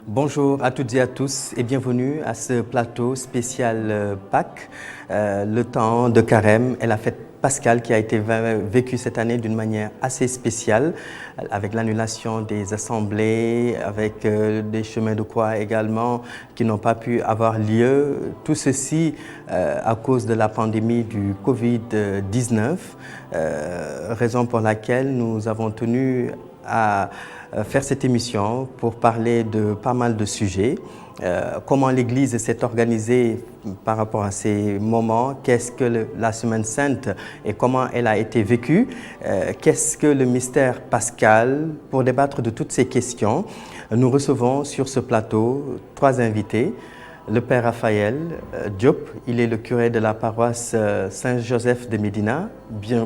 Bonjour à toutes et à tous et bienvenue à ce plateau spécial Pâques, le temps de Carême et la fête pascale qui a été vécue cette année d'une manière assez spéciale avec l'annulation des assemblées, avec des chemins de croix également qui n'ont pas pu avoir lieu. Tout ceci à cause de la pandémie du Covid-19, raison pour laquelle nous avons tenu à faire cette émission pour parler de pas mal de sujets. Comment l'Église s'est organisée par rapport à ces moments, qu'est-ce que la Semaine Sainte et comment elle a été vécue, qu'est-ce que le mystère pascal. Pour débattre de toutes ces questions, nous recevons sur ce plateau trois invités. Le Père Raphaël Diop, il est le curé de la paroisse Saint-Joseph de Médina.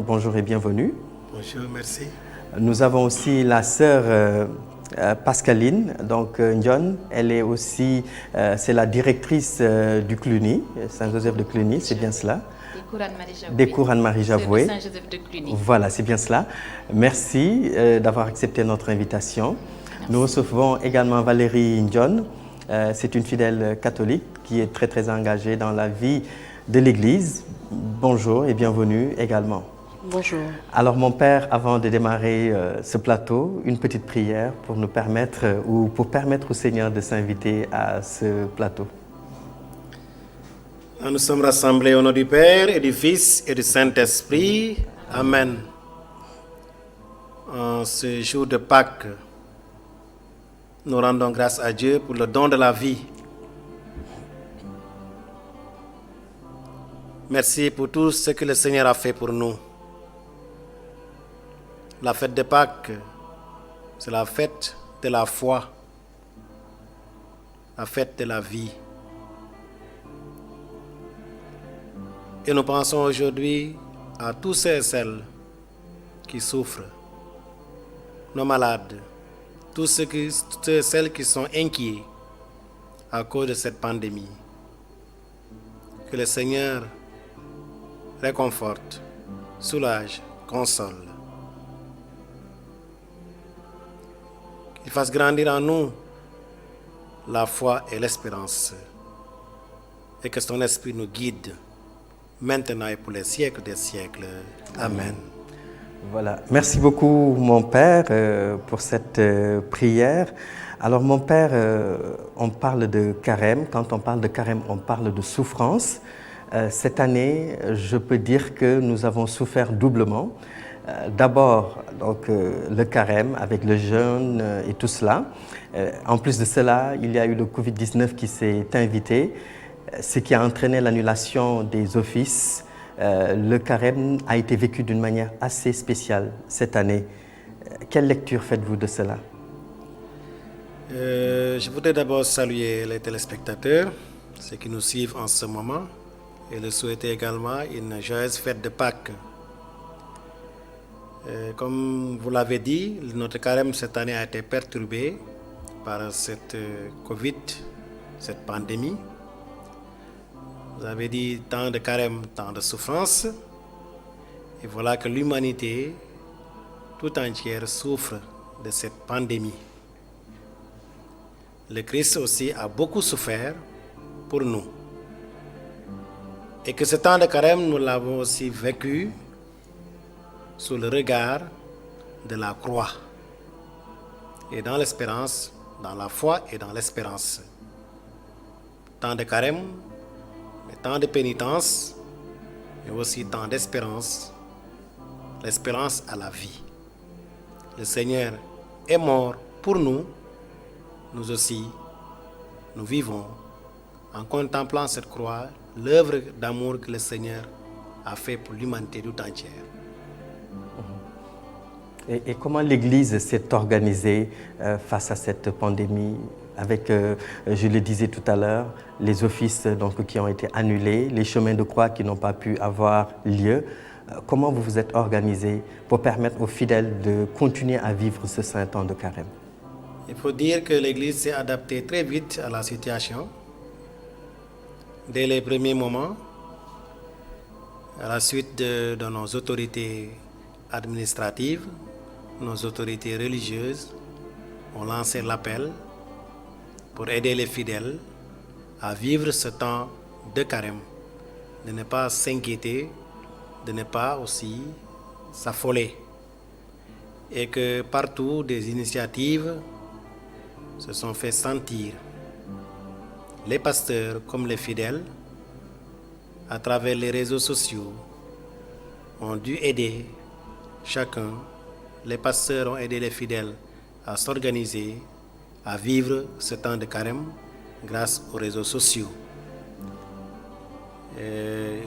Bonjour et bienvenue. Bonjour, merci. Nous avons aussi la sœur Pascaline, donc Ndion, elle est aussi, c'est la directrice du Cluny, Saint-Joseph de Cluny, c'est bien cela? Des cours Anne-Marie Javoué. Saint-Joseph de Cluny. Voilà, c'est bien cela. Merci d'avoir accepté notre invitation. Merci. Nous recevons également Valérie Ndion, c'est une fidèle catholique qui est très engagée dans la vie de l'Église. Bonjour et bienvenue également. Bonjour. Alors mon père, avant de démarrer ce plateau, une petite prière pour nous permettre ou pour permettre au Seigneur de s'inviter à ce plateau. Nous sommes rassemblés au nom du Père et du Fils et du Saint-Esprit. Amen. En ce jour de Pâques, nous rendons grâce à Dieu pour le don de la vie. Merci pour tout ce que le Seigneur a fait pour nous. La fête de Pâques, c'est la fête de la foi, la fête de la vie. Et nous pensons aujourd'hui à tous ceux et celles qui souffrent, nos malades, tous ceux et celles qui sont inquiets à cause de cette pandémie. Que le Seigneur réconforte, soulage, console. Qu'il fasse grandir en nous la foi et l'espérance. Et que son esprit nous guide maintenant et pour les siècles des siècles. Amen. Voilà. Merci beaucoup mon père pour cette prière. Alors mon père, on parle de carême. Quand on parle de carême, on parle de souffrance. Cette année, je peux dire que nous avons souffert doublement. D'abord, donc, le carême avec le jeûne et tout cela. En plus de cela, il y a eu le Covid-19 qui s'est invité, ce qui a entraîné l'annulation des offices. Le carême a été vécu d'une manière assez spéciale cette année. Quelle lecture faites-vous de cela? Je voudrais d'abord saluer les téléspectateurs, ceux qui nous suivent en ce moment, et leur souhaiter également une joyeuse fête de Pâques. Comme vous l'avez dit, notre carême cette année a été perturbé par cette Covid, cette pandémie. Vous avez dit tant de carême, tant de souffrance. Et voilà que l'humanité tout entière souffre de cette pandémie. Le Christ aussi a beaucoup souffert pour nous. Et que ce temps de carême, nous l'avons aussi vécu sous le regard de la croix et dans l'espérance, dans la foi et dans l'espérance. Tant de carême, mais tant de pénitence, mais aussi tant d'espérance, l'espérance à la vie. Le Seigneur est mort pour nous, nous aussi, nous vivons en contemplant cette croix, l'œuvre d'amour que le Seigneur a fait pour l'humanité tout entière. Et comment l'Église s'est organisée face à cette pandémie avec, je le disais tout à l'heure, les offices donc, qui ont été annulés, les chemins de croix qui n'ont pas pu avoir lieu. Comment vous vous êtes organisé pour permettre aux fidèles de continuer à vivre ce saint temps de carême? Il faut dire que l'Église s'est adaptée très vite à la situation. Dès les premiers moments, à la suite de nos autorités administratives, nos autorités religieuses ont lancé l'appel pour aider les fidèles à vivre ce temps de carême, de ne pas s'inquiéter, de ne pas aussi s'affoler. Et que partout des initiatives se sont fait sentir. Les pasteurs comme les fidèles, à travers les réseaux sociaux, ont dû aider chacun. Les pasteurs ont aidé les fidèles à s'organiser, à vivre ce temps de carême grâce aux réseaux sociaux.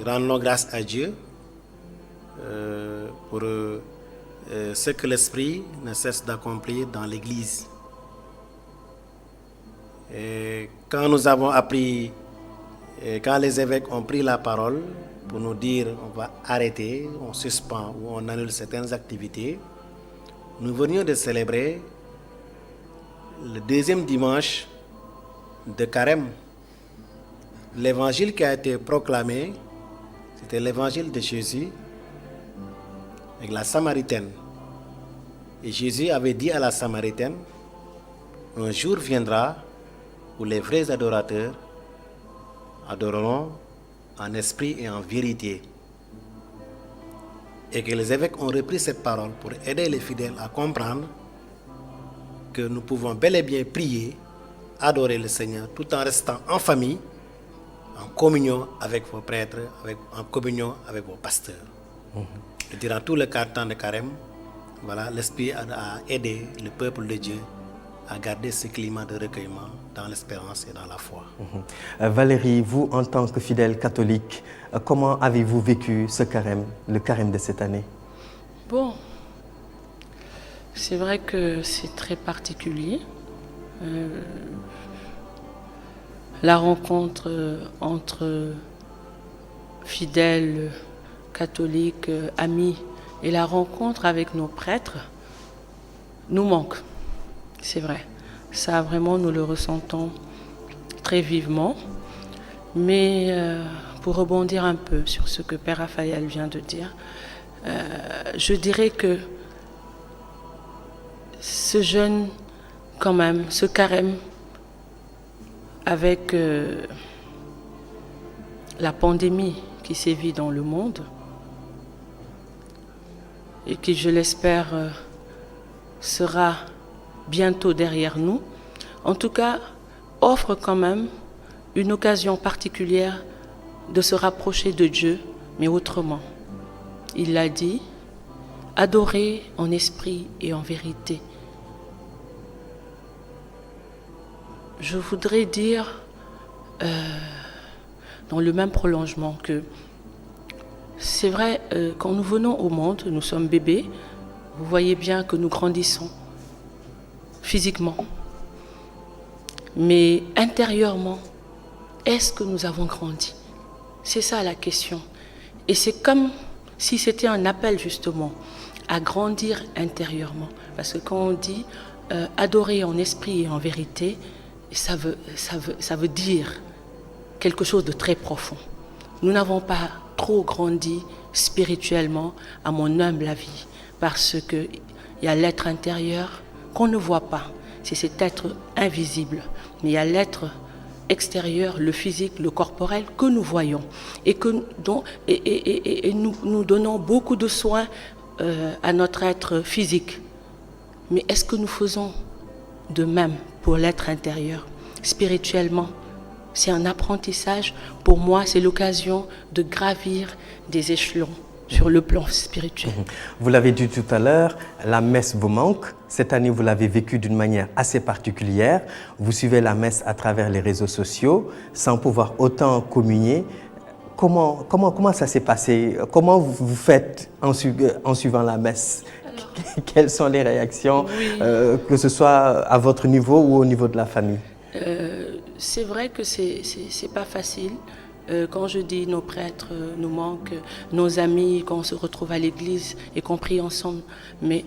Rendons grâce à Dieu pour ce que l'Esprit ne cesse d'accomplir dans l'Église. Et quand nous avons appris, quand les évêques ont pris la parole pour nous dire on va arrêter, on suspend ou on annule certaines activités, nous venions de célébrer le deuxième dimanche de carême. L'évangile qui a été proclamé, c'était l'évangile de Jésus avec la Samaritaine. Et Jésus avait dit à la Samaritaine, un jour viendra où les vrais adorateurs adoreront en esprit et en vérité. Et que les évêques ont repris cette parole pour aider les fidèles à comprendre que nous pouvons bel et bien prier, adorer le Seigneur tout en restant en famille, en communion avec vos prêtres, en communion avec vos pasteurs. Et durant tout le temps de carême, voilà, l'Esprit a aidé le peuple de Dieu à garder ce climat de recueillement dans l'espérance et dans la foi. Valérie, vous en tant que fidèle catholique, comment avez-vous vécu ce carême, le carême de cette année? Bon, c'est vrai que c'est très particulier. La rencontre entre fidèles catholiques, amis, et la rencontre avec nos prêtres nous manque. C'est vrai. Ça, vraiment, nous le ressentons très vivement. Mais pour rebondir un peu sur ce que Père Raphaël vient de dire, je dirais que ce jeûne, quand même, ce carême, avec la pandémie qui sévit dans le monde, et qui, je l'espère, sera bientôt derrière nous, en tout cas, offre quand même une occasion particulière de se rapprocher de Dieu, mais autrement. Il l'a dit, adorer en esprit et en vérité. Je voudrais dire, dans le même prolongement, que c'est vrai, quand nous venons au monde, nous sommes bébés, vous voyez bien que nous grandissons physiquement. Mais intérieurement, est-ce que nous avons grandi? C'est ça la question. Et c'est comme si c'était un appel justement à grandir intérieurement. Parce que quand on dit adorer en esprit et en vérité, ça veut dire quelque chose de très profond. Nous n'avons pas trop grandi spirituellement, à mon humble avis, parce qu'il y a l'être intérieur qu'on ne voit pas, c'est cet être invisible, mais il y a l'être extérieur, le physique, le corporel que nous voyons et nous donnons beaucoup de soins à notre être physique. Mais est-ce que nous faisons de même pour l'être intérieur, spirituellement? C'est un apprentissage. Pour moi, c'est l'occasion de gravir des échelons sur le plan spirituel. Vous l'avez dit tout à l'heure, la messe vous manque. Cette année, vous l'avez vécue d'une manière assez particulière. Vous suivez la messe à travers les réseaux sociaux, sans pouvoir autant communier. Comment ça s'est passé? Comment vous faites en suivant la messe? Quelles sont les réactions, que ce soit à votre niveau ou au niveau de la famille? C'est vrai que c'est pas facile. Quand je dis nos prêtres nous manquent, nos amis, quand on se retrouve à l'église et qu'on prie ensemble, mais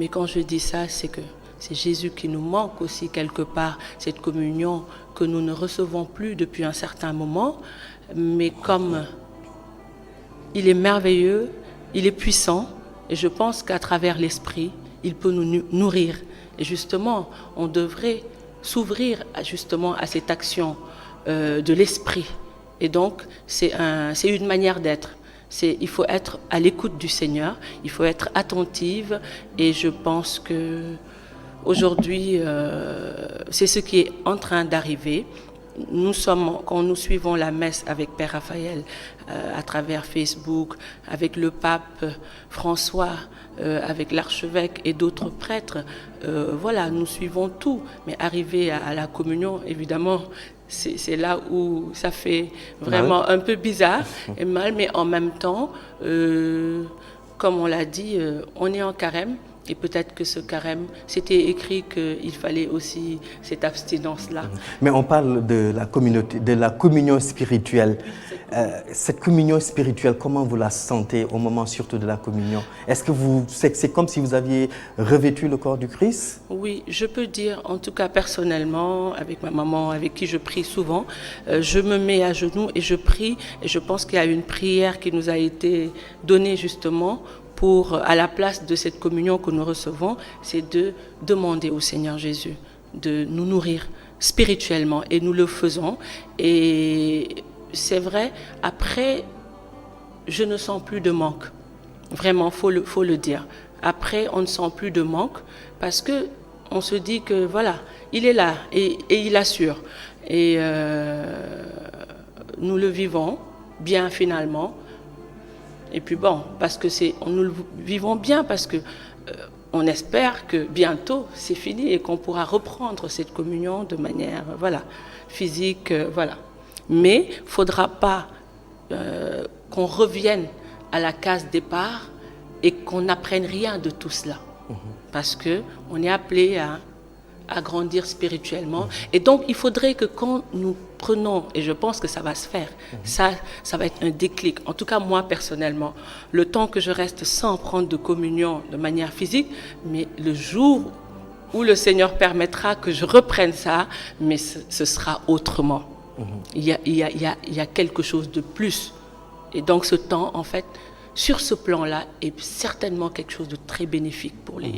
quand je dis ça, c'est que c'est Jésus qui nous manque aussi quelque part, cette communion que nous ne recevons plus depuis un certain moment, mais comme il est merveilleux, il est puissant, et je pense qu'à travers l'esprit, il peut nous nourrir. Et justement, on devrait s'ouvrir justement à cette action de l'esprit. Et donc, c'est une manière d'être. Il faut être à l'écoute du Seigneur, il faut être attentive, et je pense que aujourd'hui, c'est ce qui est en train d'arriver. Quand nous suivons la messe avec Père Raphaël à travers Facebook, avec le pape François, avec l'archevêque et d'autres prêtres, voilà, nous suivons tout. Mais arriver à la communion, évidemment, c'est là où ça fait vraiment un peu bizarre et mal, mais en même temps, comme on l'a dit, on est en carême. Et peut-être que ce carême, c'était écrit qu'il fallait aussi cette abstinence-là. Mais on parle de la communauté, de la communion spirituelle. Cette communion spirituelle, comment vous la sentez au moment surtout de la communion? Est-ce que c'est comme si vous aviez revêtu le corps du Christ? Oui, je peux dire, en tout cas personnellement, avec ma maman, avec qui je prie souvent, je me mets à genoux et je prie. Et je pense qu'il y a une prière qui nous a été donnée justement à la place de cette communion que nous recevons, c'est de demander au Seigneur Jésus de nous nourrir spirituellement, et nous le faisons. Et c'est vrai, après, je ne sens plus de manque. Vraiment, faut le dire. Après, on ne sent plus de manque parce que on se dit que voilà, il est là et il assure. Et nous le vivons bien finalement. Et puis bon, parce que nous le vivons bien, parce que on espère que bientôt c'est fini et qu'on pourra reprendre cette communion de manière physique, voilà. Mais il ne faudra pas qu'on revienne à la case départ et qu'on n'apprenne rien de tout cela. Parce qu'on est appelé à grandir spirituellement. Et donc, il faudrait que quand nous prenons, et je pense que ça va se faire, ça va être un déclic. En tout cas, moi, personnellement, le temps que je reste sans prendre de communion de manière physique, mais le jour où le Seigneur permettra que je reprenne ça, mais ce sera autrement. Il y a quelque chose de plus. Et donc, ce temps, en fait, sur ce plan-là, est certainement quelque chose de très bénéfique pour les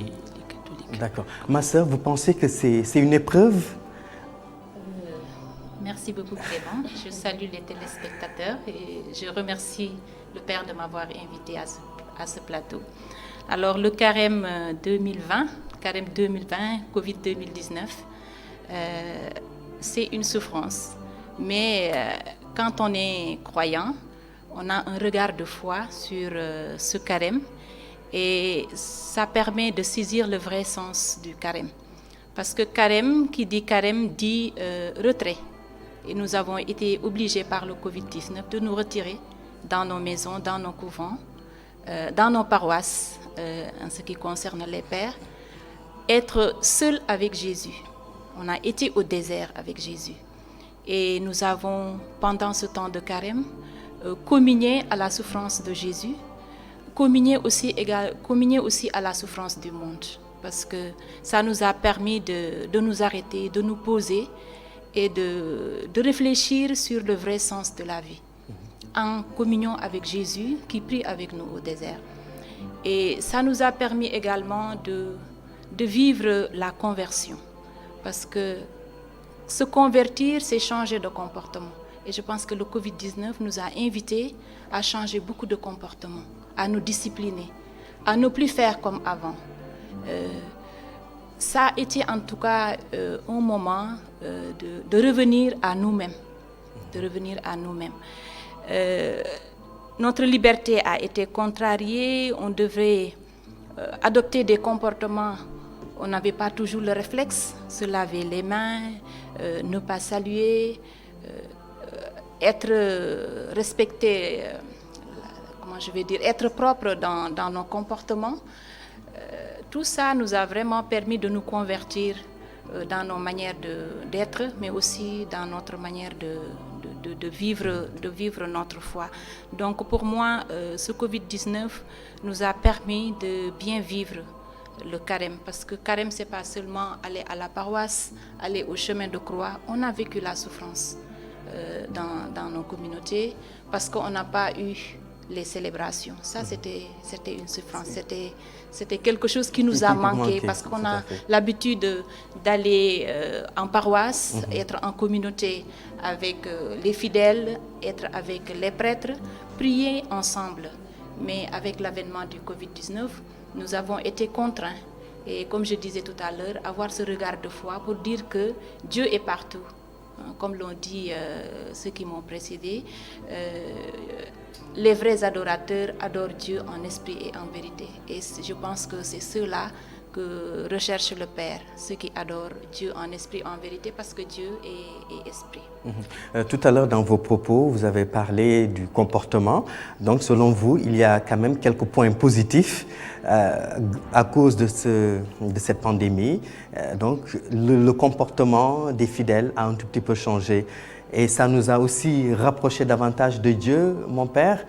catholiques. D'accord. Ma sœur, vous pensez que c'est une épreuve? Merci beaucoup Clément. Je salue les téléspectateurs et je remercie le Père de m'avoir invité à ce plateau. Alors le carême 2020, Covid 2019, c'est une souffrance. Mais quand on est croyant, on a un regard de foi sur ce carême. Et ça permet de saisir le vrai sens du carême. Parce que carême, qui dit carême, dit retrait. Et nous avons été obligés par le Covid-19 de nous retirer dans nos maisons, dans nos couvents, dans nos paroisses, en ce qui concerne les pères. Être seul avec Jésus. On a été au désert avec Jésus. Et nous avons, pendant ce temps de carême, communié à la souffrance de Jésus, communier aussi à la souffrance du monde, parce que ça nous a permis de nous arrêter, de nous poser et de réfléchir sur le vrai sens de la vie, en communion avec Jésus qui prie avec nous au désert. Et ça nous a permis également de vivre la conversion, parce que se convertir, c'est changer de comportement. Et je pense que le Covid-19 nous a invités à changer beaucoup de comportements, à nous discipliner, à ne plus faire comme avant. Ça a été en tout cas un moment de revenir à nous-mêmes. Notre liberté a été contrariée, on devrait adopter des comportements, on n'avait pas toujours le réflexe, se laver les mains, ne pas saluer, être respecté, être propre dans nos comportements. Tout ça nous a vraiment permis de nous convertir dans nos manières d'être, mais aussi dans notre manière de vivre notre foi. Donc pour moi, ce Covid-19 nous a permis de bien vivre le carême, parce que carême, c'est pas seulement aller à la paroisse, aller au chemin de croix. On a vécu la souffrance dans nos communautés, parce qu'on n'a pas eu les célébrations. Ça, c'était une souffrance. C'était quelque chose qui nous a manqué parce qu'on a l'habitude d'aller en paroisse, être en communauté avec les fidèles, être avec les prêtres, prier ensemble. Mais avec l'avènement du Covid-19, nous avons été contraints. Et comme je disais tout à l'heure, avoir ce regard de foi pour dire que Dieu est partout. Comme l'ont dit ceux qui m'ont précédé, les vrais adorateurs adorent Dieu en esprit et en vérité. Et je pense que c'est ceux-là que recherche le Père, ceux qui adorent Dieu en esprit et en vérité, parce que Dieu est esprit. Tout à l'heure, dans vos propos, vous avez parlé du comportement. Donc, selon vous, il y a quand même quelques points positifs à cause de cette pandémie. Donc, le comportement des fidèles a un tout petit peu changé. Et ça nous a aussi rapprochés davantage de Dieu, mon Père,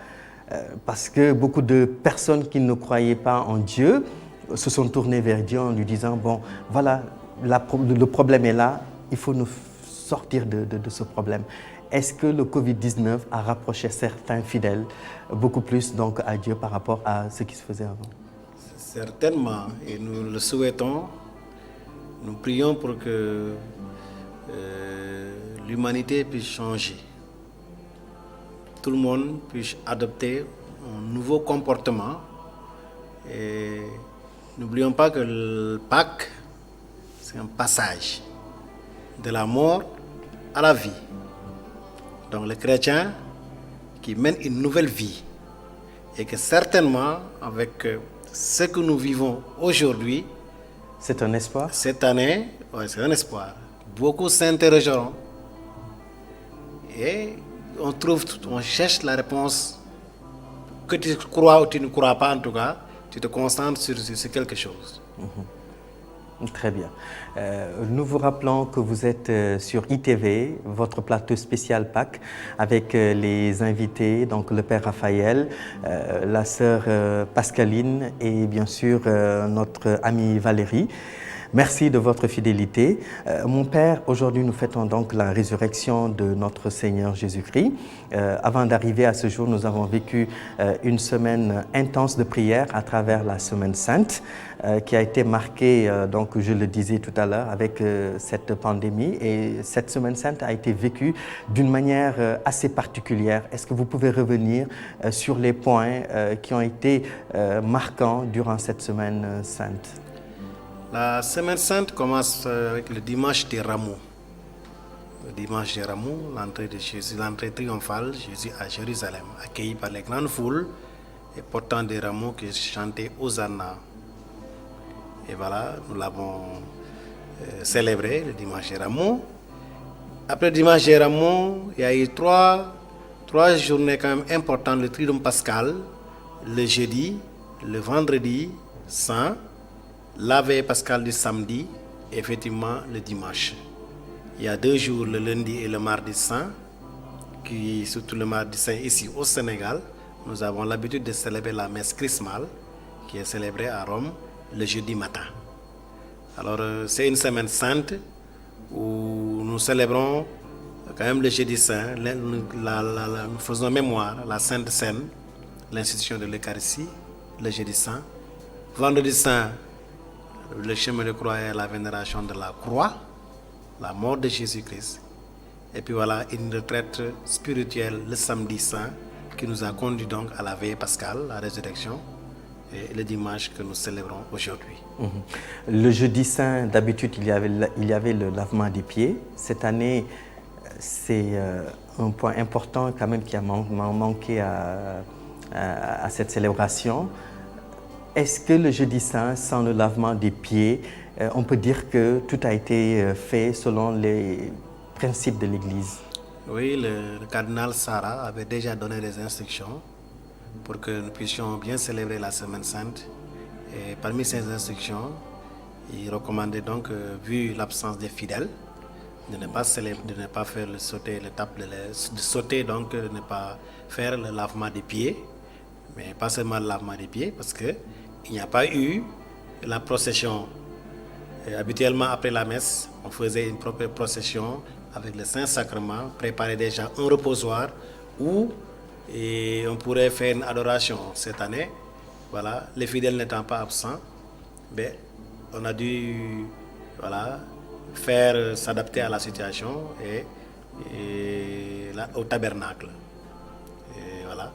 parce que beaucoup de personnes qui ne croyaient pas en Dieu se sont tournées vers Dieu en lui disant, bon, voilà, le problème est là, il faut nous sortir de ce problème. Est-ce que le Covid-19 a rapproché certains fidèles beaucoup plus donc, à Dieu par rapport à ce qui se faisait avant? Certainement, et nous le souhaitons. Nous prions pour que l'humanité puisse changer. Tout le monde puisse adopter un nouveau comportement. Et n'oublions pas que le Pâques, c'est un passage de la mort à la vie. Donc les chrétiens qui mènent une nouvelle vie. Et que certainement, avec ce que nous vivons aujourd'hui, c'est un espoir. Cette année, ouais, c'est un espoir. Beaucoup s'interrogeront. Et on cherche la réponse. Que tu crois ou tu ne crois pas, en tout cas, tu te concentres sur quelque chose. Très bien. Nous vous rappelons que vous êtes sur ITV, votre plateau spécial Pâques, avec les invités, donc le Père Raphaël, la sœur Pascaline et bien sûr notre amie Valérie. Merci de votre fidélité. Mon Père, aujourd'hui nous fêtons donc la résurrection de notre Seigneur Jésus-Christ. Avant d'arriver à ce jour, nous avons vécu une semaine intense de prière à travers la Semaine Sainte, qui a été marquée, donc je le disais tout à l'heure, avec cette pandémie. Et cette Semaine Sainte a été vécue d'une manière assez particulière. Est-ce que vous pouvez revenir sur les points qui ont été marquants durant cette Semaine Sainte? La Semaine Sainte commence avec le dimanche des Rameaux. Le dimanche des Rameaux, l'entrée de Jésus, l'entrée triomphale, Jésus à Jérusalem, accueilli par les grandes foules et portant des rameaux qui chantaient Hosanna. Et voilà, nous l'avons célébré, le dimanche des Rameaux. Après le dimanche des Rameaux, il y a eu trois journées quand même importantes, le Triduum pascal, le jeudi, le vendredi saint, la veille pascale du samedi, et effectivement le dimanche. Il y a 2 jours, le lundi et le mardi saint, qui, surtout le mardi saint ici au Sénégal, nous avons l'habitude de célébrer la messe chrismale, qui est célébrée à Rome le jeudi matin. Alors c'est une semaine sainte où nous célébrons quand même le jeudi saint, nous faisons mémoire, la Sainte Seine, l'institution de l'Eucharistie, le jeudi saint. Vendredi saint, le chemin de croix et la vénération de la croix, la mort de Jésus-Christ. Et puis voilà, une retraite spirituelle le samedi saint qui nous a conduit donc à la veille pascale, la résurrection, et le dimanche que nous célébrons aujourd'hui. Le jeudi saint, d'habitude, il y avait le lavement des pieds. Cette année, c'est un point important quand même qui a manqué à cette célébration. Est-ce que le jeudi saint, sans le lavement des pieds, on peut dire que tout a été fait selon les principes de l'Église? Oui, le cardinal Sarah avait déjà donné des instructions pour que nous puissions bien célébrer la Semaine Sainte. Et parmi ces instructions, il recommandait donc, vu l'absence des fidèles, de ne pas faire le sauter, l'étape de sauter, donc de ne pas faire le lavement des pieds, mais pas seulement le lavement des pieds, parce qu'il n'y a pas eu la procession. Et habituellement, après la messe, on faisait une propre procession avec le Saint-Sacrement, préparait déjà un reposoir où Et on pourrait faire une adoration cette année. Voilà, les fidèles n'étant pas absents, mais on a dû faire s'adapter à la situation et là, au tabernacle. Et voilà,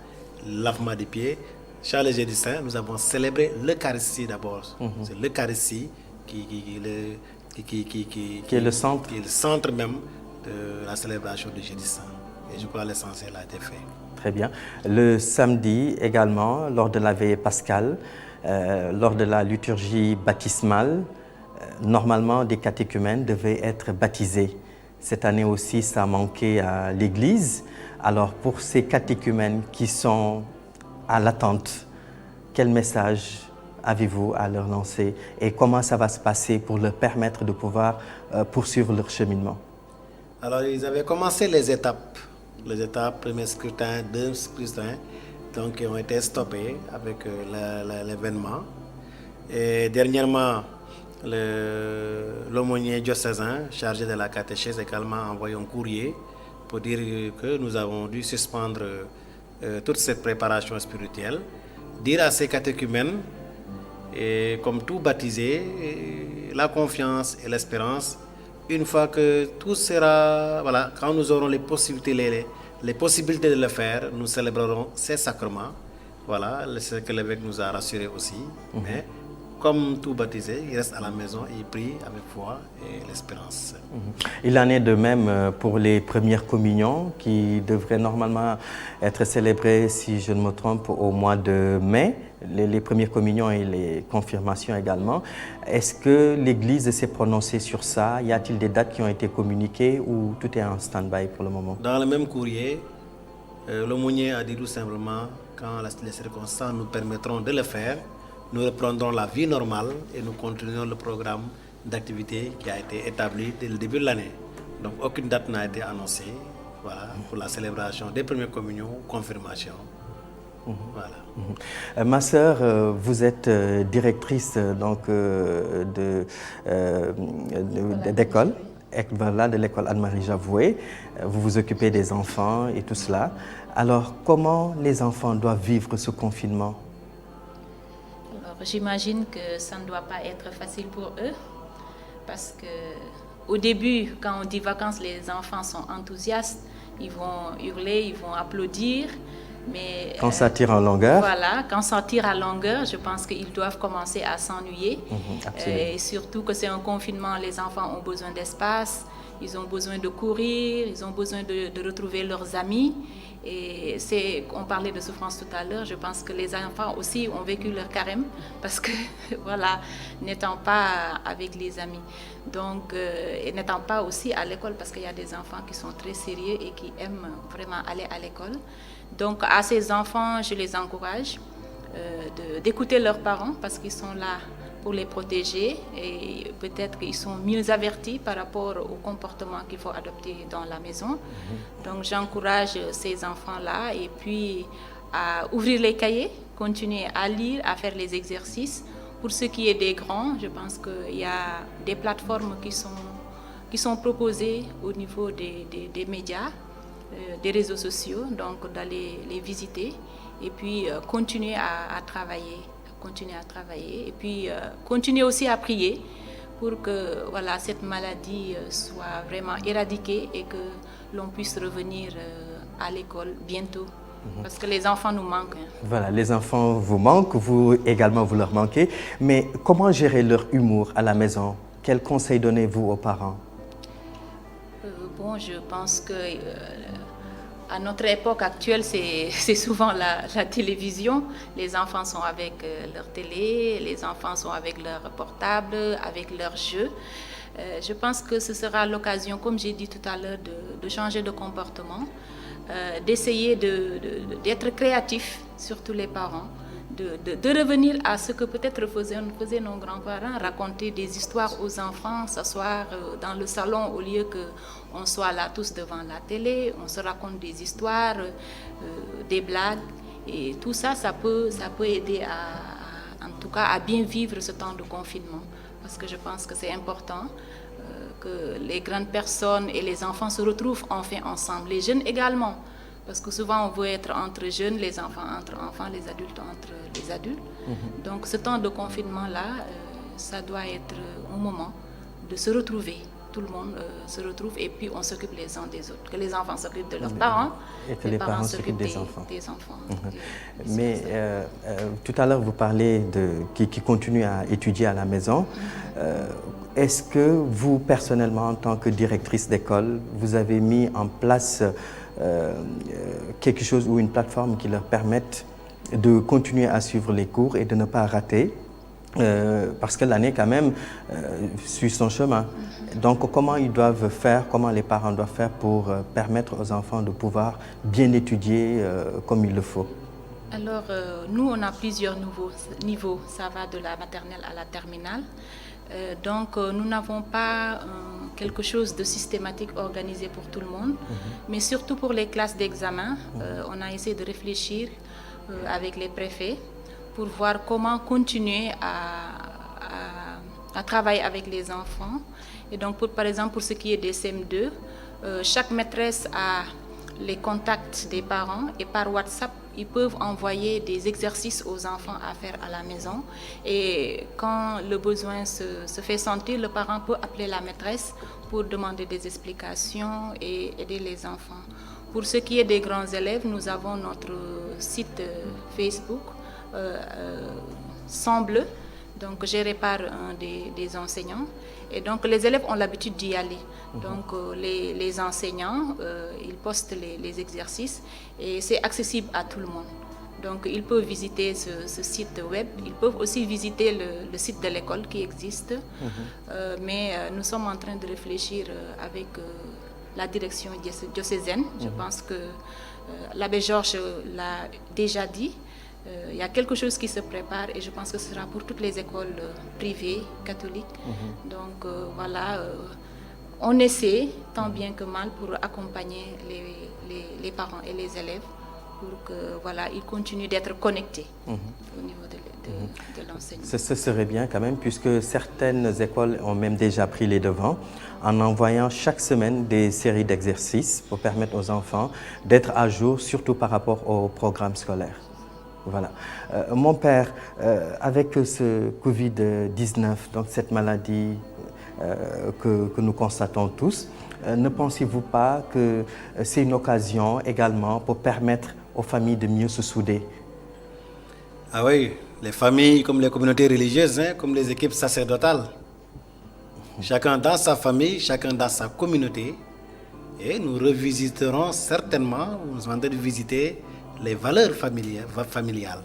lavement des pieds. Charles et Jeudi Saint, nous avons célébré l'Eucharistie d'abord. C'est l'Eucharistie qui est le centre. Qui est le centre même de la célébration du Jeudi Saint. Et je crois que l'essentiel a été fait. Très bien. Le samedi également, lors de la veillée pascale, lors de la liturgie baptismale, normalement des catéchumènes devaient être baptisés. Cette année aussi, ça a manqué à l'Église. Alors pour ces catéchumènes qui sont à l'attente, quel message avez-vous à leur lancer et comment ça va se passer pour leur permettre de pouvoir poursuivre leur cheminement? Alors ils avaient commencé les étapes, premier scrutin, deux scrutins, donc qui ont été stoppés avec l'événement. Et dernièrement, l'aumônier diocésain chargé de la catéchèse également a envoyé un courrier pour dire que nous avons dû suspendre toute cette préparation spirituelle, dire à ces catéchumènes, et comme tout baptisé, la confiance et l'espérance, une fois que tout sera, voilà, quand nous aurons les possibilités de le faire, nous célébrerons ces sacrements. Voilà, c'est ce que l'évêque nous a rassuré aussi. Mais comme tout baptisé, il reste à la maison et il prie avec foi et l'espérance. Il en est de même pour les premières communions qui devraient normalement être célébrées, si je ne me trompe, au mois de mai. Les premières communions et les confirmations également. Est-ce que l'Église s'est prononcée sur ça? Y a-t-il des dates qui ont été communiquées ou tout est en stand-by pour le moment? Dans le même courrier, l'aumônier a dit tout simplement, quand les circonstances nous permettront de le faire, nous reprendrons la vie normale et nous continuerons le programme d'activité qui a été établi dès le début de l'année. Donc aucune date n'a été annoncée, voilà, pour la célébration des premières communions ou confirmations. Voilà. Ma sœur, vous êtes directrice d'école, de l'école Anne-Marie Javoué. Vous vous occupez des enfants et tout cela. Alors, comment les enfants doivent vivre ce confinement? J'imagine que ça ne doit pas être facile pour eux parce que au début, quand on dit vacances, les enfants sont enthousiastes, ils vont hurler, ils vont applaudir. Mais, quand ça tire en longueur. Voilà, quand ça tire à longueur, je pense qu'ils doivent commencer à s'ennuyer. Et surtout que c'est un confinement, les enfants ont besoin d'espace, ils ont besoin de courir, ils ont besoin de retrouver leurs amis. Et on parlait de souffrance tout à l'heure, je pense que les enfants aussi ont vécu leur carême parce que, voilà, n'étant pas avec les amis. Donc, et n'étant pas aussi à l'école parce qu'il y a des enfants qui sont très sérieux et qui aiment vraiment aller à l'école. Donc, à ces enfants, je les encourage d'écouter leurs parents parce qu'ils sont là pour les protéger et peut-être qu'ils sont mieux avertis par rapport au comportement qu'il faut adopter dans la maison. Donc, j'encourage ces enfants-là et puis à ouvrir les cahiers, continuer à lire, à faire les exercices. Pour ce qui est des grands, je pense qu'il y a des plateformes qui sont proposées au niveau des médias, des réseaux sociaux, donc d'aller les visiter et puis continuer à travailler et puis continuer aussi à prier pour que voilà, cette maladie soit vraiment éradiquée et que l'on puisse revenir à l'école bientôt. Parce que les enfants nous manquent. Voilà, les enfants vous manquent, vous également vous leur manquez. Mais comment gérer leur humour à la maison? Quels conseils donnez-vous aux parents? Bon, je pense que à notre époque actuelle, c'est souvent la télévision. Les enfants sont avec leur télé, les enfants sont avec leur portable, avec leurs jeux. Je pense que ce sera l'occasion, comme j'ai dit tout à l'heure, de changer de comportement, d'essayer d'être créatif, surtout les parents, de revenir à ce que peut-être faisaient nos grands-parents, raconter des histoires aux enfants, s'asseoir dans le salon au lieu qu'on soit là tous devant la télé, on se raconte des histoires, des blagues, et tout ça, ça peut aider en tout cas à bien vivre ce temps de confinement, parce que je pense que c'est important que les grandes personnes et les enfants se retrouvent enfin ensemble, les jeunes également. Parce que souvent, on veut être entre jeunes, les enfants entre enfants, les adultes entre les adultes. Donc, ce temps de confinement-là, ça doit être un moment de se retrouver. Tout le monde se retrouve et puis on s'occupe les uns des autres. Que les enfants s'occupent de leurs parents et que les parents s'occupent des enfants. Mais tout à l'heure, vous parlez qui continue à étudier à la maison. Est-ce que vous, personnellement, en tant que directrice d'école, vous avez mis en place quelque chose ou une plateforme qui leur permette de continuer à suivre les cours et de ne pas rater parce que l'année quand même suit son chemin. Donc comment ils doivent faire, comment les parents doivent faire pour permettre aux enfants de pouvoir bien étudier comme il le faut? Alors nous on a plusieurs niveaux, ça va de la maternelle à la terminale. Donc nous n'avons pas quelque chose de systématique organisé pour tout le monde, mais surtout pour les classes d'examen, on a essayé de réfléchir avec les préfets pour voir comment continuer à travailler avec les enfants. Et donc par exemple pour ce qui est des CM2, chaque maîtresse a les contacts des parents et par WhatsApp, ils peuvent envoyer des exercices aux enfants à faire à la maison. Et quand le besoin se fait sentir, le parent peut appeler la maîtresse pour demander des explications et aider les enfants. Pour ce qui est des grands élèves, nous avons notre site Facebook, Sang Bleu, donc géré par un des enseignants. Et donc les élèves ont l'habitude d'y aller. Donc les enseignants, ils postent les exercices et c'est accessible à tout le monde. Donc ils peuvent visiter ce site web, ils peuvent aussi visiter le site de l'école qui existe. Mais nous sommes en train de réfléchir avec la direction diocésaine. Je pense que l'abbé Georges l'a déjà dit. Il y a quelque chose qui se prépare et je pense que ce sera pour toutes les écoles privées, catholiques. Donc voilà, on essaie tant bien que mal pour accompagner les parents et les élèves pour que voilà, ils continuent d'être connectés au niveau de l'enseignement. Ce serait bien quand même, puisque certaines écoles ont même déjà pris les devants en envoyant chaque semaine des séries d'exercices pour permettre aux enfants d'être à jour, surtout par rapport au programme scolaire. Voilà. Mon père, avec ce Covid-19, donc cette maladie que nous constatons tous, ne pensez-vous pas que c'est une occasion également pour permettre aux familles de mieux se souder? Ah oui, les familles comme les communautés religieuses, comme les équipes sacerdotales. Chacun dans sa famille, chacun dans sa communauté. Et nous revisiterons certainement, nous sommes en train de visiter les valeurs familiales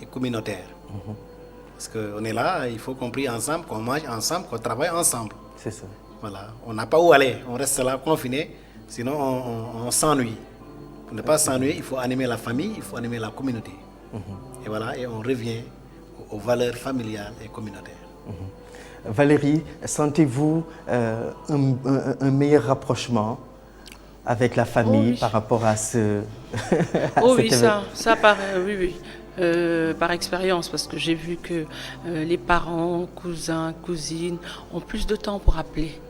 et communautaires. Parce qu'on est là, il faut qu'on prie ensemble, qu'on mange ensemble, qu'on travaille ensemble. C'est ça. Voilà. On n'a pas où aller, on reste là confiné, sinon on s'ennuie. Pour ne pas s'ennuyer, il faut animer la famille, il faut animer la communauté. Et voilà, et on revient aux valeurs familiales et communautaires. Valérie, sentez-vous un meilleur rapprochement avec la famille par rapport à ce... oui, ça paraît, oui. Par expérience, parce que j'ai vu que les parents, cousins, cousines ont plus de temps pour appeler.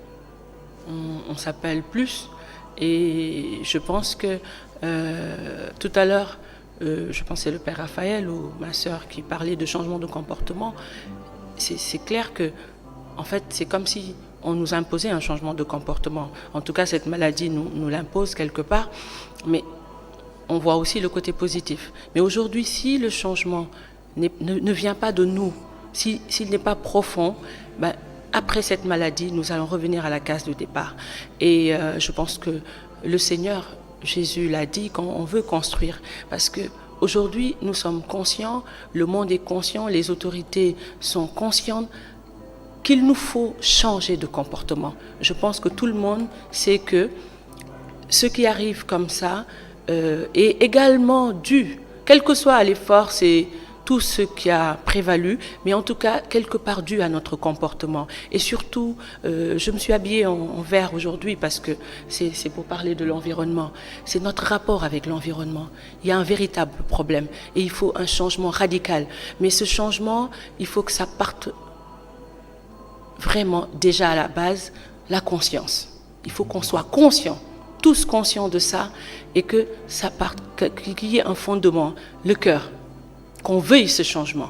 On s'appelle plus et je pense que tout à l'heure, je pense que c'est le père Raphaël ou ma sœur qui parlait de changement de comportement. C'est clair que, en fait, c'est comme si on nous imposait un changement de comportement. En tout cas, cette maladie nous l'impose quelque part, mais on voit aussi le côté positif. Mais aujourd'hui, si le changement ne vient pas de nous, s'il n'est pas profond, après cette maladie, nous allons revenir à la case de départ. Et je pense que le Seigneur, Jésus l'a dit, quand on veut construire, parce que aujourd'hui, nous sommes conscients, le monde est conscient, les autorités sont conscientes qu'il nous faut changer de comportement. Je pense que tout le monde sait que ce qui arrive comme ça est également dû, quel que soit les forces et tout ce qui a prévalu, mais en tout cas, quelque part dû à notre comportement. Et surtout, je me suis habillée en vert aujourd'hui parce que c'est pour parler de l'environnement. C'est notre rapport avec l'environnement. Il y a un véritable problème et il faut un changement radical. Mais ce changement, il faut que ça parte vraiment déjà à la base, la conscience. Il faut qu'on soit conscient tous conscients de ça et que ça parte, qu'il y ait un fondement, le cœur, qu'on veuille ce changement.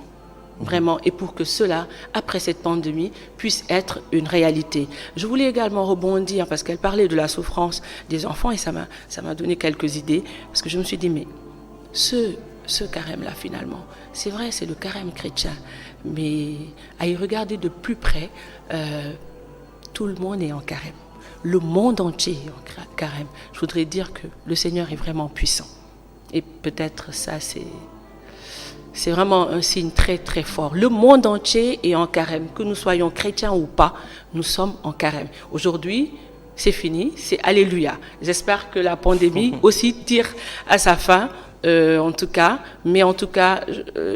Vraiment, et pour que cela, après cette pandémie, puisse être une réalité. Je voulais également rebondir, parce qu'elle parlait de la souffrance des enfants, et ça m'a donné quelques idées, parce que je me suis dit, mais ce carême-là, finalement, c'est vrai, c'est le carême chrétien, mais à y regarder de plus près, tout le monde est en carême. Le monde entier est en carême. Je voudrais dire que le Seigneur est vraiment puissant. Et peut-être ça, c'est vraiment un signe très très fort. Le monde entier est en carême. Que nous soyons chrétiens ou pas, nous sommes en carême. Aujourd'hui, c'est fini, c'est Alléluia. J'espère que la pandémie aussi tire à sa fin, en tout cas. Mais en tout cas,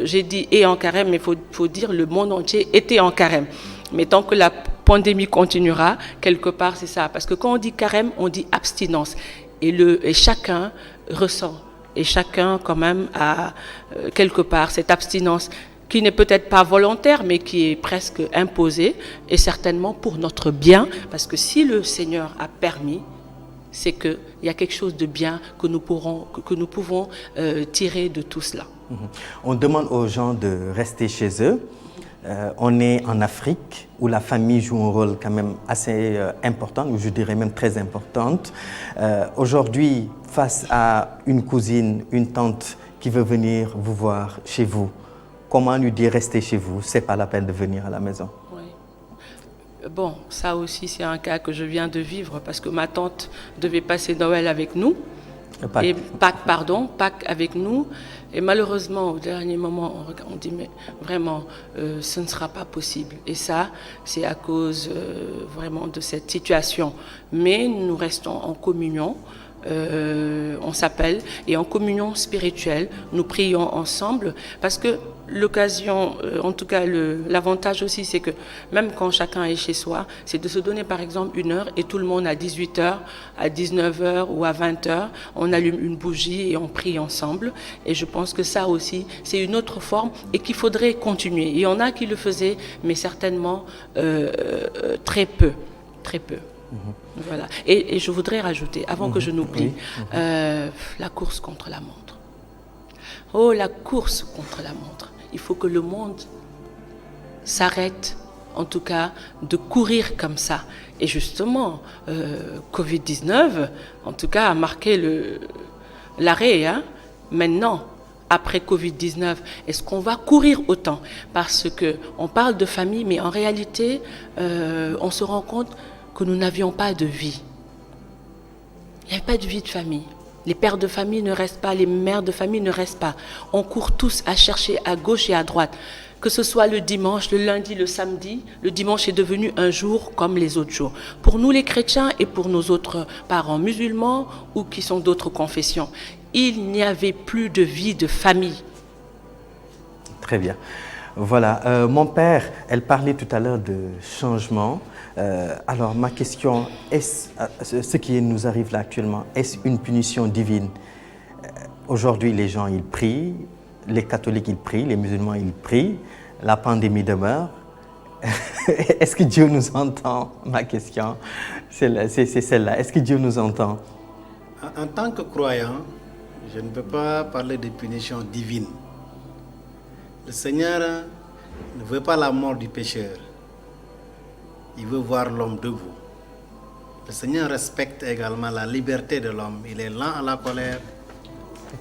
j'ai dit et en carême, mais il faut dire le monde entier était en carême. Mais tant que la pandémie continuera, quelque part c'est ça. Parce que quand on dit carême, on dit abstinence. Et chacun ressent. Et chacun, quand même, a quelque part cette abstinence qui n'est peut-être pas volontaire, mais qui est presque imposée, et certainement pour notre bien, parce que si le Seigneur a permis, c'est qu'il y a quelque chose de bien que nous pouvons tirer de tout cela. On demande aux gens de rester chez eux. On est en Afrique, où la famille joue un rôle quand même assez important, ou je dirais même très importante. Aujourd'hui, face à une cousine, une tante qui veut venir vous voir chez vous, comment lui dire restez chez vous, c'est pas la peine de venir à la maison? Oui. Bon, ça aussi c'est un cas que je viens de vivre parce que ma tante devait passer Noël avec nous. Pâques avec nous. Et malheureusement, au dernier moment, on dit, mais vraiment, ce ne sera pas possible. Et ça, c'est à cause vraiment de cette situation. Mais nous restons en communion. On s'appelle et en communion spirituelle, nous prions ensemble parce que l'occasion, en tout cas l'avantage aussi, c'est que même quand chacun est chez soi, c'est de se donner par exemple une heure et tout le monde à 18h, à 19h ou à 20h, on allume une bougie et on prie ensemble. Et je pense que ça aussi, c'est une autre forme et qu'il faudrait continuer. Il y en a qui le faisaient, mais certainement très peu. Voilà. Et je voudrais rajouter, avant que je n'oublie, la course contre la montre. Oh, la course contre la montre. Il faut que le monde s'arrête, en tout cas, de courir comme ça. Et justement, Covid-19, en tout cas, a marqué l'arrêt. Maintenant, après Covid-19, est-ce qu'on va courir autant? Parce qu'on parle de famille, mais en réalité, on se rend compte que nous n'avions pas de vie. Il n'y avait pas de vie de famille. Les pères de famille ne restent pas, les mères de famille ne restent pas. On court tous à chercher à gauche et à droite. Que ce soit le dimanche, le lundi, le samedi, le dimanche est devenu un jour comme les autres jours. Pour nous les chrétiens et pour nos autres parents musulmans ou qui sont d'autres confessions, il n'y avait plus de vie de famille. Très bien. Voilà, mon père, elle parlait tout à l'heure de changement. Alors ma question, est-ce ce qui nous arrive là actuellement, est-ce une punition divine? Aujourd'hui, les gens, ils prient, les catholiques, ils prient, les musulmans, ils prient, la pandémie demeure. Est-ce que Dieu nous entend? Ma question, c'est celle-là. Est-ce que Dieu nous entend? En tant que croyant, je ne peux pas parler de punition divine. Le Seigneur ne veut pas la mort du pécheur. Il veut voir l'homme debout. Le Seigneur respecte également la liberté de l'homme. Il est lent à la colère.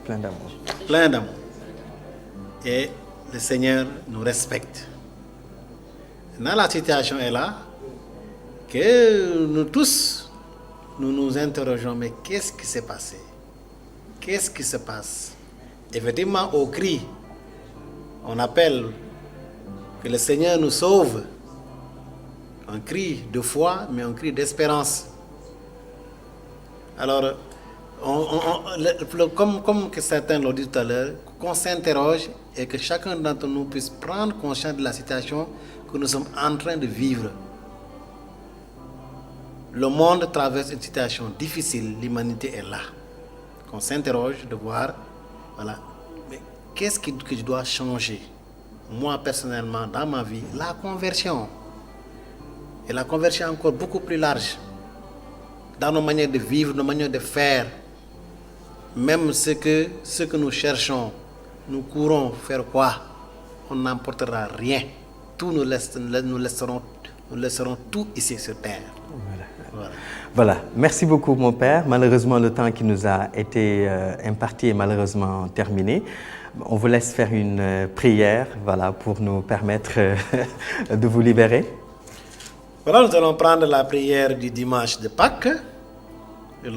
Plein d'amour. Plein d'amour. Et le Seigneur nous respecte. Maintenant, la situation est là, que nous tous, nous nous interrogeons, mais qu'est-ce qui s'est passé? Qu'est-ce qui se passe? Effectivement, au cri, on appelle que le Seigneur nous sauve. Un cri de foi, mais un cri d'espérance. Alors, comme que certains l'ont dit tout à l'heure, qu'on s'interroge et que chacun d'entre nous puisse prendre conscience de la situation que nous sommes en train de vivre. Le monde traverse une situation difficile, l'humanité est là. Qu'on s'interroge de voir, voilà, mais qu'est-ce que je dois changer? Moi, personnellement, dans ma vie, la conversion. Et la conversion est encore beaucoup plus large. dans nos manières de vivre, nos manières de faire. Même ce que nous cherchons, nous courons faire quoi? On n'emportera rien. Tout nous laisserons tout ici sur terre. Voilà. Merci beaucoup mon père. Malheureusement, le temps qui nous a été imparti est malheureusement terminé. On vous laisse faire une prière, voilà, pour nous permettre de vous libérer. Voilà, nous allons prendre la prière du dimanche de Pâques,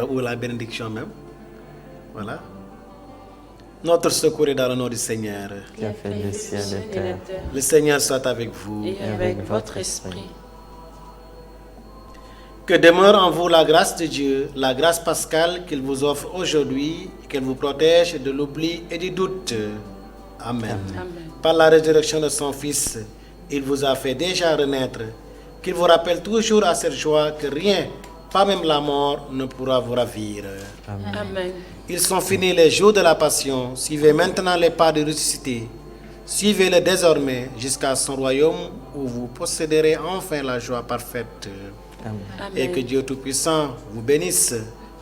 ou la bénédiction même. Voilà. Notre secours est dans le nom du Seigneur. Qui a fait le ciel et la terre. Le Seigneur soit avec vous. Et avec votre esprit. Que demeure en vous la grâce de Dieu, la grâce pascale qu'il vous offre aujourd'hui, qu'elle vous protège de l'oubli et du doute. Amen. Amen. Par la résurrection de son Fils, il vous a fait déjà renaître, qu'il vous rappelle toujours à cette joie que rien, pas même la mort, ne pourra vous ravir. Amen. Ils sont finis les jours de la passion. Suivez maintenant les pas de ressuscité. Suivez-le désormais jusqu'à son royaume où vous posséderez enfin la joie parfaite. Amen. Et que Dieu Tout-Puissant vous bénisse,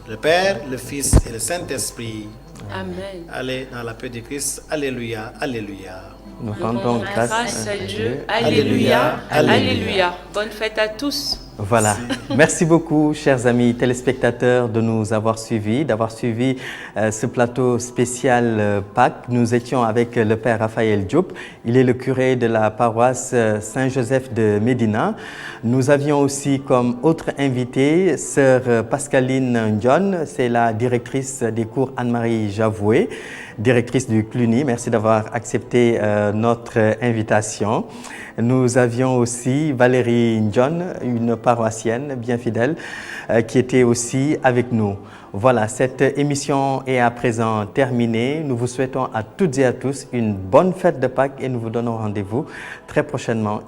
le Père, le Fils et le Saint-Esprit. Amen. Allez dans la paix de Christ. Alléluia, alléluia. Nous rendons grâce à Dieu. Alléluia. Alléluia. Bonne fête à tous. Voilà. Merci beaucoup, chers amis téléspectateurs, de nous avoir suivis, d'avoir suivi ce plateau spécial Pâques. Nous étions avec le Père Raphaël Diop. Il est le curé de la paroisse Saint-Joseph de Médina. Nous avions aussi comme autre invité Sœur Pascaline Ndion. C'est la directrice des cours Anne-Marie Javoué, directrice du CLUNY. Merci d'avoir accepté notre invitation. Nous avions aussi Valérie Ndion, une paroissienne bien fidèle, qui était aussi avec nous. Voilà, cette émission est à présent terminée. Nous vous souhaitons à toutes et à tous une bonne fête de Pâques et nous vous donnons rendez-vous très prochainement ici.